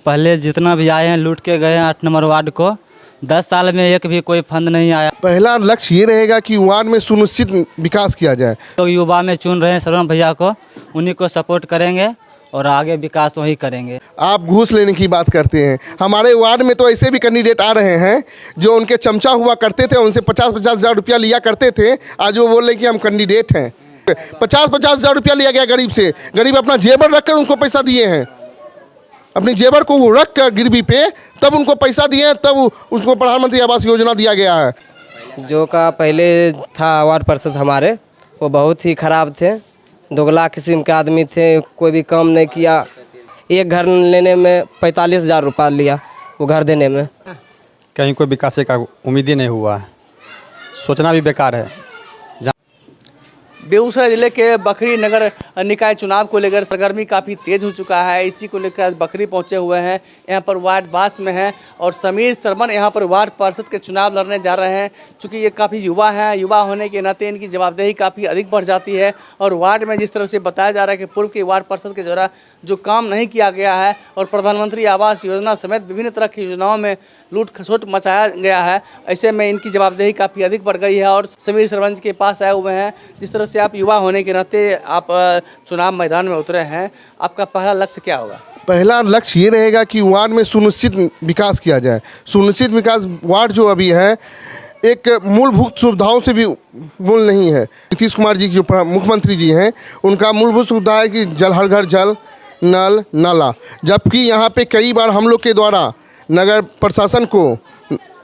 पहले जितना भी आए हैं लूट के गए हैं 8 नंबर वार्ड को। 10 साल में एक भी कोई फंड नहीं आया। पहला लक्ष्य ये रहेगा कि वार्ड में सुनिश्चित विकास किया जाए। तो युवा में चुन रहे हैं श्रवण भैया को, उन्हीं को सपोर्ट करेंगे और आगे विकास वही करेंगे। आप घूस लेने की बात करते हैं, हमारे वार्ड में तो ऐसे भी कैंडिडेट आ रहे हैं जो उनके चमचा हुआ करते थे, उनसे 50-50 हज़ार रुपया लिया करते थे। आज वो बोल रहे कि हम कैंडिडेट हैं। 50-50 हज़ार रुपया लिया गया गरीब से, गरीब अपना जेवर रख कर उनको पैसा दिए हैं, अपनी जेवर को रख कर गिरवी पे तब उनको पैसा दिए, तब उसको प्रधानमंत्री आवास योजना दिया गया है। जो का पहले था वार्ड पार्षद हमारे, वो बहुत ही खराब थे, दोगला किस्म के आदमी थे, कोई भी काम नहीं किया। एक घर लेने में 45 हज़ार रुपया लिया, वो घर देने में। कहीं कोई विकास का उम्मीद ही नहीं हुआ है, सोचना भी बेकार है। बेगूसराय जिले के बखरी नगर निकाय चुनाव को लेकर सरगर्मी काफ़ी तेज हो चुका है। इसी को लेकर बखरी पहुंचे हुए हैं, यहां पर वार्ड वास में हैं और समीर सरवन यहां पर वार्ड पार्षद के चुनाव लड़ने जा रहे हैं। चूँकि ये काफ़ी युवा हैं, युवा होने के नाते इनकी जवाबदेही काफ़ी अधिक बढ़ जाती है। और वार्ड में जिस तरह से बताया जा रहा है कि पूर्व के वार्ड पार्षद के द्वारा जो काम नहीं किया गया है और प्रधानमंत्री आवास योजना समेत विभिन्न तरह की योजनाओं में लूट खसोट मचाया गया है, ऐसे में इनकी जवाबदेही काफ़ी अधिक बढ़ गई है। और समीर सरवन के पास आए हुए हैं। जिस तरह से आप युवा होने के नाते आप चुनाव मैदान में उतरे हैं, आपका पहला लक्ष्य क्या होगा? पहला लक्ष्य ये रहेगा कि वार्ड में सुनिश्चित विकास किया जाए। सुनिश्चित विकास, वार्ड जो अभी है एक मूलभूत सुविधाओं से भी मूल नहीं है। नीतीश कुमार जी जो मुख्यमंत्री जी हैं, उनका मूलभूत सुविधा है कि जल, हर घर जल, नल, नाला। जबकि यहाँ पे कई बार हम लोग के द्वारा नगर प्रशासन को,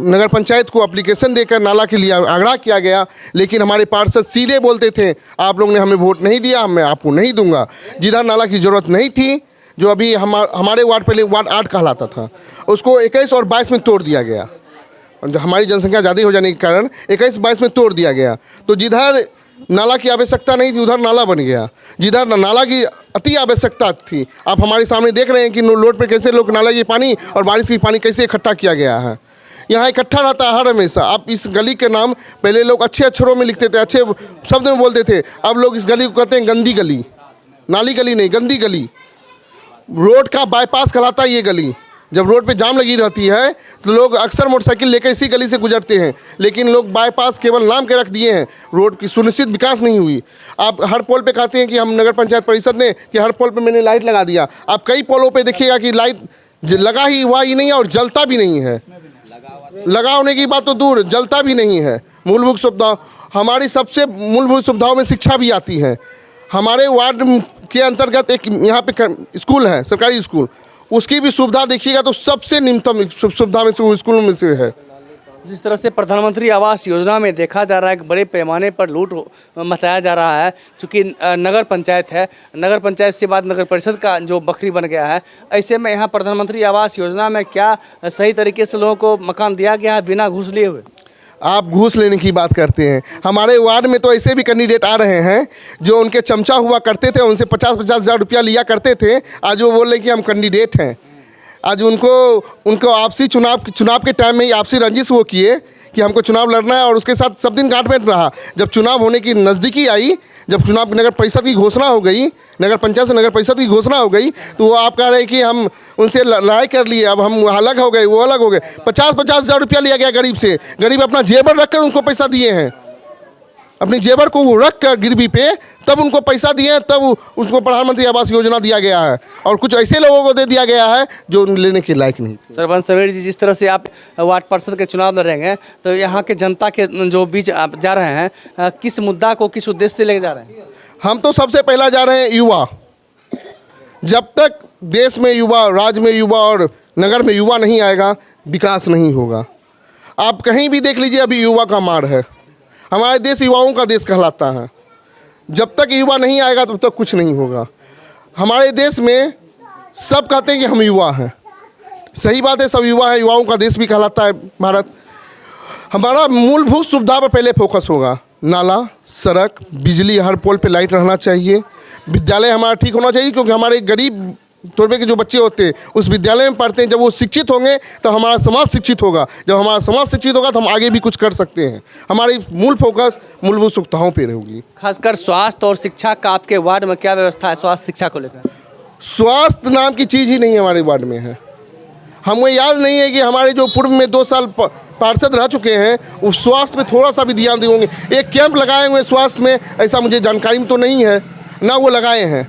नगर पंचायत को एप्लीकेशन देकर नाला के लिए आग्रह किया गया, लेकिन हमारे पार्षद सीधे बोलते थे आप लोग ने हमें वोट नहीं दिया, मैं आपको नहीं दूंगा। जिधर नाला की ज़रूरत नहीं थी, जो अभी हमारे वार्ड पहले वार्ड 8 कहलाता था, उसको 21 और 22 में तोड़ दिया गया। हमारी जनसंख्या ज़्यादा हो जाने के कारण 21-22 में तोड़ दिया गया। तो जिधर नाला की आवश्यकता नहीं थी उधर नाला बन गया, जिधर नाला की अति आवश्यकता थी। आप हमारे सामने देख रहे हैं कि रोड पे कैसे लोग नाला की पानी और बारिश की पानी कैसे इकट्ठा किया गया है। यहाँ इकट्ठा रहता है हर हमेशा। आप इस गली के नाम पहले लोग अच्छे अक्षरों में लिखते थे, अच्छे शब्द में बोलते थे, अब लोग इस गली को कहते हैं गंदी गली। नाली गली नहीं, गंदी गली। रोड का बाईपास कहलाता है ये गली। जब रोड पे जाम लगी रहती है तो लोग अक्सर मोटरसाइकिल लेकर इसी गली से गुजरते हैं, लेकिन लोग बाईपास केवल नाम के रख दिए हैं, रोड की सुनिश्चित विकास नहीं हुई। आप हर पोल पे कहते हैं कि हम नगर पंचायत परिषद ने कि हर पोल पे मैंने लाइट लगा दिया। आप कई पोलों पे देखिएगा कि लाइट लगा ही हुआ ही नहीं है और जलता भी नहीं है। लगा होने की बात तो दूर, जलता भी नहीं है। मूलभूत सुविधा, हमारी सबसे मूलभूत सुविधाओं में शिक्षा भी आती है। हमारे वार्ड के अंतर्गत एक यहाँ पे स्कूल है, सरकारी स्कूल, उसकी भी सुविधा देखिएगा तो सबसे निम्नतम सुविधा में से स्कूलों में से है। जिस तरह से प्रधानमंत्री आवास योजना में देखा जा रहा है कि बड़े पैमाने पर लूट मचाया जा रहा है। चूँकि नगर पंचायत है, नगर पंचायत से बाद नगर परिषद का जो बखरी बन गया है, ऐसे में यहाँ प्रधानमंत्री आवास योजना में क्या सही तरीके से लोगों को मकान दिया गया है बिना घूस लिए हुए? आप घूस लेने की बात करते हैं, हमारे वार्ड में तो ऐसे भी कैंडिडेट आ रहे हैं जो उनके चमचा हुआ करते थे, उनसे 50-50 हज़ार रुपया लिया करते थे। आज वो बोल रहे कि हम कैंडिडेट हैं। आज उनको आपसी चुनाव के टाइम में ही आपसी रंजिश वो किए कि हमको चुनाव लड़ना है और उसके साथ सब दिन गांठ में रहा। जब चुनाव होने की नज़दीकी आई, जब चुनाव नगर परिषद की घोषणा हो गई, नगर पंचायत से नगर परिषद की घोषणा हो गई, तो वो आप कह रहे हैं कि हम उनसे लड़ाई कर लिए, अब हम अलग हो गए, वो अलग हो गए। 50-50 हज़ार रुपया लिया गया गरीब से, गरीब अपना जेवर रख कर उनको पैसा दिए हैं, अपनी जेवर को रख कर गिरवी पे तब उनको पैसा दिए, तब उसको प्रधानमंत्री आवास योजना दिया गया है। और कुछ ऐसे लोगों को दे दिया गया है जो लेने के लायक नहीं। सरपंच समीर जी, जिस तरह से आप वार्ड पार्षद के चुनाव लड़ेंगे, तो यहाँ के जनता के जो बीच आप जा रहे हैं, किस मुद्दा को किस उद्देश्य से लेके जा रहे हैं? हम तो सबसे पहला जा रहे हैं युवा। जब तक देश में युवा, राज्य में युवा और नगर में युवा नहीं आएगा, विकास नहीं होगा। आप कहीं भी देख लीजिए, अभी युवा का मार है। हमारे देश युवाओं का देश कहलाता है। जब तक युवा नहीं आएगा तब तक कुछ नहीं होगा। हमारे देश में सब कहते हैं कि हम युवा हैं, सही बात है, सब युवा हैं, युवाओं का देश भी कहलाता है भारत। हमारा मूलभूत सुविधा पर पहले फोकस होगा। नाला, सड़क, बिजली, हर पोल पे लाइट रहना चाहिए। विद्यालय हमारा ठीक होना चाहिए, क्योंकि हमारे गरीब तौर के जो बच्चे होते हैं उस विद्यालय में पढ़ते हैं। जब वो शिक्षित होंगे तो हमारा समाज शिक्षित होगा। जब हमारा समाज शिक्षित होगा तो हम आगे भी कुछ कर सकते हैं। हमारी मूल फोकस मूलभूत सुविधाओं पे रहेगी। खासकर स्वास्थ्य और शिक्षा का आपके वार्ड में क्या व्यवस्था है स्वास्थ्य शिक्षा को लेकर? स्वास्थ्य नाम की चीज़ ही नहीं हमारे वार्ड में है। हमें याद नहीं है कि हमारे जो पूर्व में 2 साल पार्षद रह चुके हैं वो स्वास्थ्य पे थोड़ा सा भी ध्यान देंगे। एक कैंप लगाए हुए स्वास्थ्य में, ऐसा मुझे जानकारी में तो नहीं है, ना वो लगाए हैं।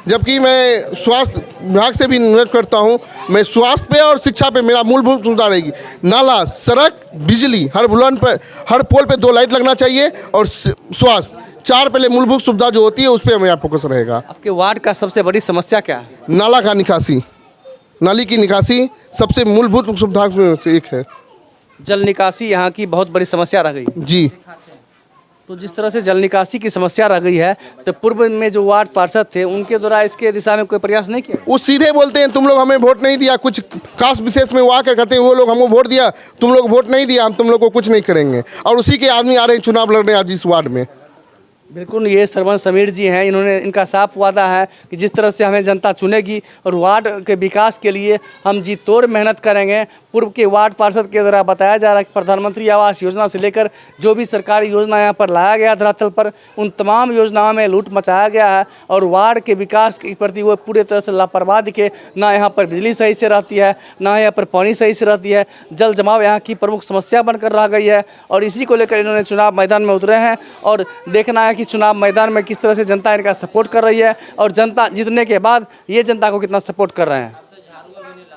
जबकि मैं स्वास्थ्य विभाग से भी अनुरोध करता हूं, मैं स्वास्थ्य पे और शिक्षा पे मेरा मूलभूत सुविधा रहेगी। नाला, सड़क, बिजली, हर बुलंद पर, हर पोल पे 2 लाइट लगना चाहिए और स्वास्थ्य, 4 पहले मूलभूत सुविधा जो होती है उस पर मेरा फोकस रहेगा। आपके वार्ड का सबसे बड़ी समस्या क्या है? नाला का निकासी, नाली की निकासी सबसे मूलभूत सुविधा में से एक है। जल निकासी यहाँ की बहुत बड़ी समस्या रह गई। जी, तो जिस तरह से जल निकासी की समस्या रह गई है, तो पूर्व में जो वार्ड पार्षद थे उनके द्वारा इसके दिशा में कोई प्रयास नहीं किया? वो सीधे बोलते हैं तुम लोग हमें वोट नहीं दिया। कुछ कास्ट विशेष में वो आकर कहते हैं वो लोग हमको वोट दिया, तुम लोग वोट नहीं दिया, हम तुम लोग को कुछ नहीं करेंगे। और उसी के आदमी आ रहे हैं चुनाव लड़ने आज इस वार्ड में। बिल्कुल, ये सरवन समीर जी हैं। इन्होंने, इनका साफ वादा है कि जिस तरह से हमें जनता चुनेगी और वार्ड के विकास के लिए हम जी तोड़ मेहनत करेंगे। पूर्व के वार्ड पार्षद के द्वारा बताया जा रहा है कि प्रधानमंत्री आवास योजना से लेकर जो भी सरकारी योजना यहाँ पर लाया गया धरातल पर, उन तमाम योजनाओं में लूट मचाया गया है और वार्ड के विकास के प्रति वो पूरे तरह से लापरवाह दिखे। ना यहाँ पर बिजली सही से रहती है, ना यहाँ पर पानी सही से रहती है। जल जमाव यहाँ की प्रमुख समस्या बनकर रह गई है और इसी को लेकर इन्होंने चुनाव मैदान में उतरे हैं और देखना है कि चुनाव मैदान में किस तरह से जनता इनका सपोर्ट कर रही है और जनता जीतने के बाद ये जनता को कितना सपोर्ट कर रहे हैं।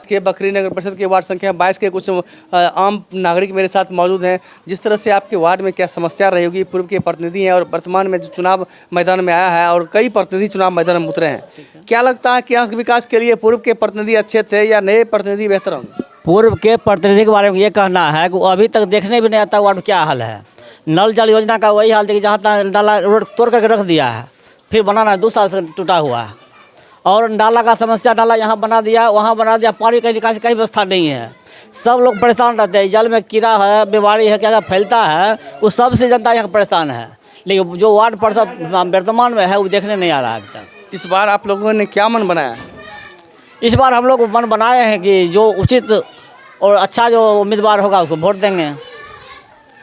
के बखरी नगर परिषद के वार्ड संख्या 22 के कुछ आम नागरिक मेरे साथ मौजूद हैं। जिस तरह से आपके वार्ड में क्या समस्या रही होगी, पूर्व के प्रतिनिधि हैं और वर्तमान में जो चुनाव मैदान में आया है और कई प्रतिनिधि चुनाव मैदान में उतरे हैं, क्या लगता है कि यहाँ के विकास के लिए पूर्व के प्रतिनिधि अच्छे थे या नए प्रतिनिधि बेहतर होंगे? पूर्व के प्रतिनिधि के बारे में ये कहना है कि वो अभी तक देखने भी नहीं आता वार्ड में क्या हाल है। नल जल योजना का वही हाल देखिए, जहाँ तक नाला रोड तोड़ करके रख दिया है, फिर बनाना 2 साल से टूटा हुआ है। और नाला का समस्या, नाला यहाँ बना दिया, वहाँ बना दिया, पानी का निकासी की व्यवस्था नहीं है। सब लोग परेशान रहते हैं। जल में कीड़ा है, बीमारी है, क्या क्या फैलता है, उस सबसे जनता यहाँ परेशान है। लेकिन जो वार्ड पार्षद वर्तमान में है वो देखने नहीं आ रहा है अभी तक। इस बार आप लोगों ने क्या मन बनाया? इस बार हम लोग मन बनाए हैं कि जो उचित और अच्छा जो उम्मीदवार होगा उसको वोट देंगे।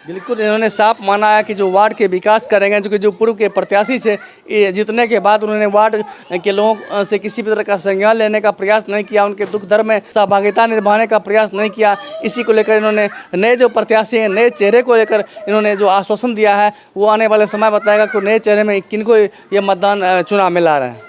बिल्कुल, इन्होंने साफ माना है कि जो वार्ड के विकास करेंगे, जो कि जो पूर्व के प्रत्याशी से जीतने के बाद उन्होंने वार्ड के लोगों से किसी भी तरह का संज्ञान लेने का प्रयास नहीं किया, उनके दुख दर्द में सहभागिता निभाने का प्रयास नहीं किया। इसी को लेकर इन्होंने नए जो प्रत्याशी हैं, नए चेहरे को लेकर इन्होंने जो आश्वासन दिया है वो आने वाले समय बताएगा कि नए चेहरे में किनको ये मतदान चुनाव में ला रहे हैं।